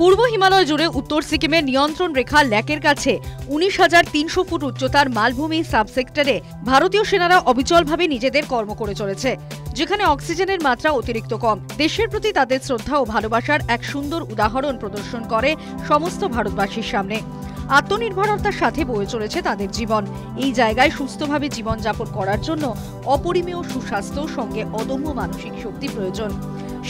পূর্ব হিমালয় জুড়ে উত্তর সিকিমের নিয়ন্ত্রণ রেখা ল্যাকের কাছে 19,300 ফুট উচ্চতার মালভূমি সাবসেক্টরে ভারতীয় সেনারা অবিচলভাবে নিজেদের কর্ম করে চলেছে, যেখানে অক্সিজেনের মাত্রা অতিরিক্ত কম। দেশের প্রতি তাদের শ্রদ্ধা ও ভালোবাসার এক সুন্দর উদাহরণ প্রদর্শন করে সমস্ত ভারতবাসীর সামনে। আত্মনির্ভরতার সাথে বয়ে চলেছে তাদের জীবন। এই জায়গায় সুস্থভাবে জীবনযাপন করার জন্য অপরিমেয় সুস্বাস্থ্য সঙ্গে অদম্য মানসিক শক্তি প্রয়োজন।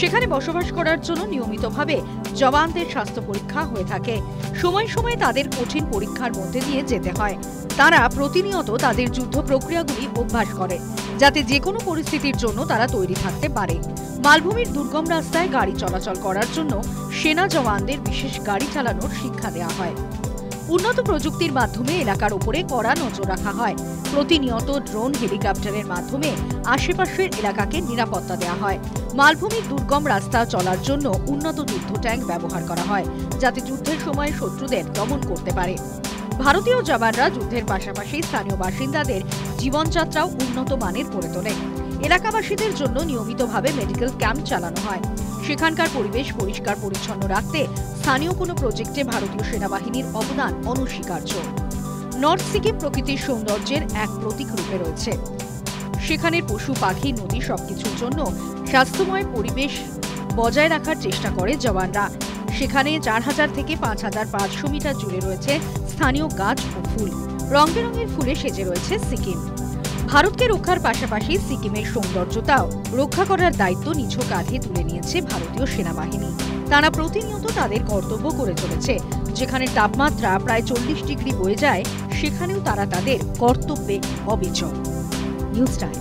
সেখানে বসবাস করার জন্য নিয়মিতভাবে জওয়ানদের স্বাস্থ্য পরীক্ষা হয়ে থাকে। সময় সময় তাদের কঠিন পরীক্ষার মধ্যে দিয়ে যেতে হয়। তারা প্রতিনিয়ত তাদের যুদ্ধ প্রক্রিয়াগুলি অভ্যাস করে, যাতে যে কোনো পরিস্থিতির জন্য তারা তৈরি থাকতে পারে। মালভূমির দুর্গম রাস্তায় গাড়ি চলাচল করার জন্য সেনা জওয়ানদের বিশেষ গাড়ি চালানোর শিক্ষা দেওয়া হয়। উন্নত প্রযুক্তির মাধ্যমে এলাকার উপরে কড়া নজর রাখা হয়। প্রতিনিয়ত ড্রোন, হেলিকপ্টারের মাধ্যমে আশেপাশের এলাকাকে নিরাপত্তা দেওয়া হয়। মালভূমির দুর্গম রাস্তা চলার জন্য উন্নত যুদ্ধ ট্যাঙ্ক ব্যবহার করা হয়, যাতে যুদ্ধের সময় শত্রুদের দমন করতে পারে। ভারতীয় জওয়ানরা যুদ্ধের পাশাপাশি স্থানীয় বাসিন্দাদের জীবনযাত্রাও উন্নত মানের করে তোলে। এলাকাবাসীদের জন্য নিয়মিতভাবে মেডিকেল ক্যাম্প চালানো হয়। সেখানকার পরিবেশ পরিষ্কার পরিচ্ছন্ন রাখতে স্থানীয় কোনো প্রজেক্টে ভারতীয় সেনাবাহিনীর অবদান অনস্বীকার্য। নর্থ সিকিম প্রকৃতির সৌন্দর্যের এক প্রতীক রূপে রয়েছে। সেখানের পশু পাখি, নদী সবকিছুর জন্য স্বাস্থ্যময় পরিবেশ বজায় রাখার চেষ্টা করে জওয়ানরা। সেখানে 4,000 থেকে 5,500 মিটার জুড়ে রয়েছে স্থানীয় গাছ ও ফুল। রং বেরঙের ফুলে সেজে রয়েছে সিকিম। ভারতকে রক্ষার পাশাপাশি সিকিমের সৌন্দর্যতাও রক্ষা করার দায়িত্ব নিজ কাঁধে তুলে নিয়েছে ভারতীয় সেনাবাহিনী। তারা প্রতিনিয়ত তাদের কর্তব্য করে চলেছে। যেখানে তাপমাত্রা প্রায় 40 ডিগ্রি বয়ে যায়, সেখানেও তারা তাদের কর্তব্যে অবিচল। News time.